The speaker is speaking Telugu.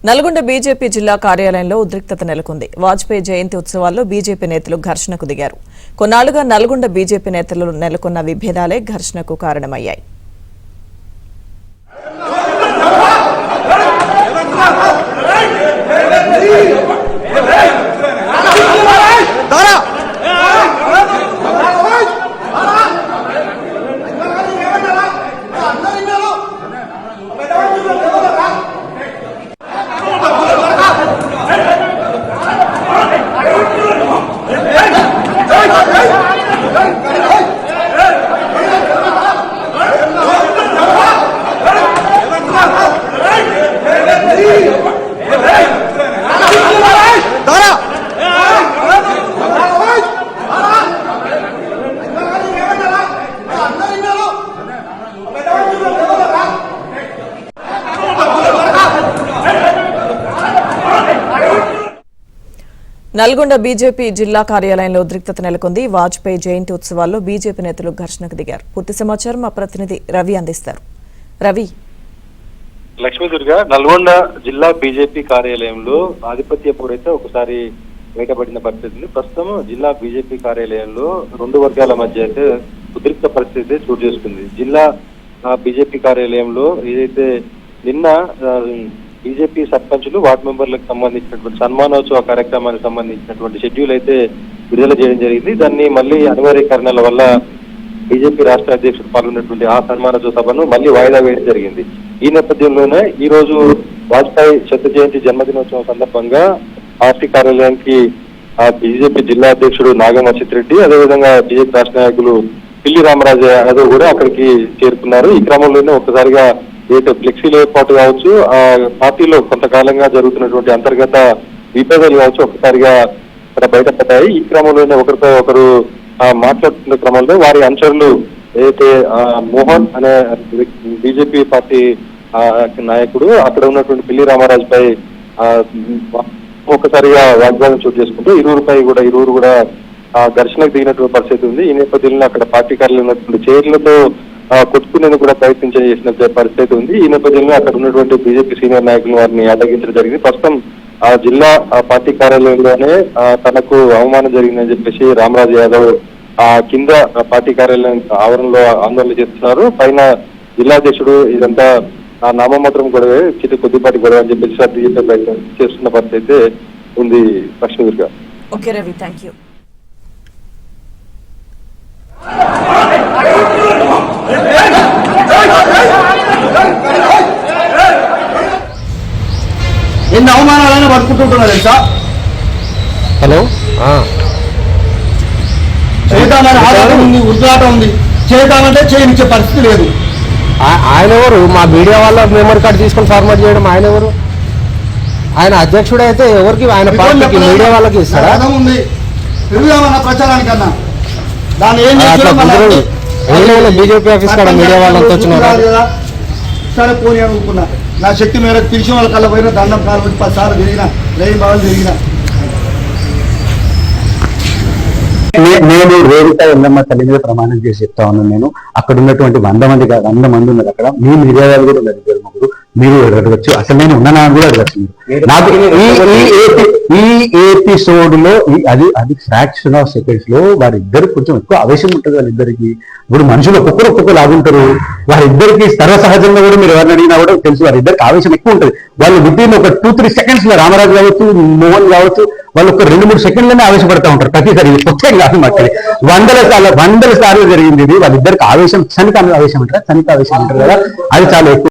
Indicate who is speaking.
Speaker 1: నల్గొండ బీజేపీ జిల్లా కార్యాలయంలో ఉద్రిక్తత నెలకొంది. వాజ్పేయి జయంతి ఉత్సవాల్లో బీజేపీ నేతలు ఘర్షణకు దిగారు. కొన్నాళ్లుగా నల్గొండ బీజేపీ నేతలు నెలకొన్న విభేదాలే ఘర్షణకు కారణమయ్యాయి. నల్గొండ బీజేపీ జిల్లా కార్యాలయంలో ఉద్రిక్తత నెలకొంది. వాజ్పేయి జయంతి ఉత్సవాల్లో బీజేపీ నేతలు ఘర్షణకు దిగారు. పూర్తి సమాచారం మా ప్రతినిధి రవి అందిస్తారు. రవి,
Speaker 2: లక్ష్మీదుర్గ నల్గొండ జిల్లా బీజేపీ కార్యాలయంలో ఆధిపత్య పోరైతే ఒకసారి బయటపడిన పరిస్థితి. ప్రస్తుతం జిల్లా బీజేపీ కార్యాలయంలో రెండు వర్గాల మధ్య అయితే ఉద్రిక్త పరిస్థితి చోటు చేసుకుంది. జిల్లా బీజేపీ కార్యాలయంలో ఏదైతే నిన్న బీజేపీ సర్పంచులు వార్డు మెంబర్లకు సంబంధించినటువంటి సన్మానోత్సవ కార్యక్రమానికి సంబంధించినటువంటి షెడ్యూల్ అయితే విడుదల చేయడం జరిగింది. దాన్ని మళ్ళీ అనివార్యీకరణల వల్ల బీజేపీ రాష్ట్ర అధ్యక్షుడు పాల్గొన్నటువంటి ఆ సన్మానోత్సవ సభను మళ్ళీ వాయిదా వేయడం జరిగింది. ఈ నేపథ్యంలోనే ఈ రోజు వాజ్పేయి శత జయంతి జన్మదినోత్సవం సందర్భంగా పార్టీ కార్యాలయానికి బీజేపీ జిల్లా అధ్యక్షుడు నాగం అసిత్ రెడ్డి, అదేవిధంగా బీజేపీ రాష్ట్ర నాయకులు పిల్లి రామరాజు యాదవ్ కూడా అక్కడికి చేరుకున్నారు. ఈ క్రమంలోనే ఒక్కసారిగా ఏదైతే ఫ్లెక్సీల ఏర్పాటు కావచ్చు, ఆ పార్టీలో కొంతకాలంగా జరుగుతున్నటువంటి అంతర్గత విభేదాలు కావచ్చు ఒక్కసారిగా అక్కడ బయటపడ్డాయి. ఈ క్రమంలోనే ఒకరితో ఒకరు మాట్లాడుతున్న క్రమంలో వారి అనుచరులు ఏదైతే మోహన్ అనే బీజేపీ పార్టీ నాయకుడు అక్కడ ఉన్నటువంటి పిల్లి రామరాజుపై ఒక్కసారిగా వాగ్వాదం చోటు చేసుకుంటూ ఇరువురు కూడా ఘర్షణకు దిగినటువంటి పరిస్థితి ఉంది. ఈ నేపథ్యంలో అక్కడ పార్టీ కార్యాలయంలో ఉన్నటువంటి చైర్లతో కొట్టుకునేందుకు కూడా చేసిన పరిస్థితి ఉంది. ఈ నేపథ్యంలో అక్కడ ఉన్నటువంటి బీజేపీ సీనియర్ నాయకులు వారిని అడ్డగించడం జరిగింది. ప్రస్తుతం ఆ జిల్లా పార్టీ కార్యాలయంలోనే తనకు అవమానం జరిగిందని చెప్పేసి రామరాజు యాదవ్ కింద పార్టీ కార్యాలయం ఆవరణలో ఆందోళన చేస్తున్నారు. పైన జిల్లాధ్యక్షుడు ఇదంతా నామమాత్రం గొడవే, కొద్దిపాటి గొడవ అని చెప్పేసి బీజేపీ ప్రయత్నం చేస్తున్న పరిస్థితి ఉంది. Lakshmi Durga.
Speaker 1: Okay Ravi, thank you.
Speaker 3: ఎన్ని అవమానాలైనా పట్టుకుంటుంటున్నారు తెలుసా?
Speaker 4: హలో,
Speaker 3: చేద్దామని ఆరాటం ఉంది, ఉద్రాటం ఉంది. చేద్దామంటే చేయనిచ్చే పరిస్థితి లేదు.
Speaker 4: ఆయన ఎవరు? మా మీడియా వాళ్ళ మెమరీ కార్డు తీసుకొని ఫార్మాట్ చేయడం ఆయన ఎవరు? ఆయన అధ్యక్షుడు అయితే ఎవరికి? ఆయన పార్టీకి మీడియా వాళ్ళకి ఇస్తారా?
Speaker 3: ఉంది తిరుగుదామన్న ప్రచారానికన్నా దాన్ని ఏం
Speaker 4: బీజేపీ ఆఫీస్ కాడ మీడియా వాళ్ళంతా వచ్చినారు
Speaker 3: కదా. సరే పోనీ అనుకున్నా, నా శక్తి మేరకు పిలిచిన వాళ్ళ కళ్ళ పోయినా దండం కాలు 10 సార్లు తిరిగిన, రేయి బాగా తిరిగిన.
Speaker 5: నేను రేవిత ఎల్లమ్మ తల్లి మీద ప్రమాణం చేసి చెప్తా ఉన్నాను. నేను అక్కడ ఉన్నటువంటి 100 మంది కాదు 100 మంది ఉన్నారు అక్కడ. మీ మీడియా వాళ్ళు కూడా ఉన్నారు, 2-3 మీరు అడగచ్చు. అసలు నేను ఉన్నానా అని కూడా అడగచ్చు. నాకు ఈ ఎపిసోడ్ లో అది ఫ్రాక్షన్ ఆఫ్ సెకండ్స్ లో వారిద్దరు కొంచెం ఎక్కువ ఆవేశం ఉంటుంది. వాళ్ళిద్దరికి ఇప్పుడు మనుషులు ఒక్కొక్కరు లాగుంటారు. వారిద్దరికి సర్వసహజంగా కూడా మీరు ఎవరిని అడిగినా కూడా తెలుసు వారిద్దరికి ఆవేశం ఎక్కువ ఉంటుంది. వాళ్ళు వితిన్ ఒక 2-3 సెకండ్స్ లో రామరాజు కావచ్చు, మోహన్ కావచ్చు, వాళ్ళు ఒక 2-3 సెకండ్లనే ఆవేశపడతా ఉంటారు ప్రతిసారి. కొత్త కాదు మాకు, 100 సార్లు జరిగింది ఇది. వాళ్ళిద్దరికి ఆవేశం క్షణిక ఆవేశం అంటారు కదా, అది చాలా ఎక్కువ.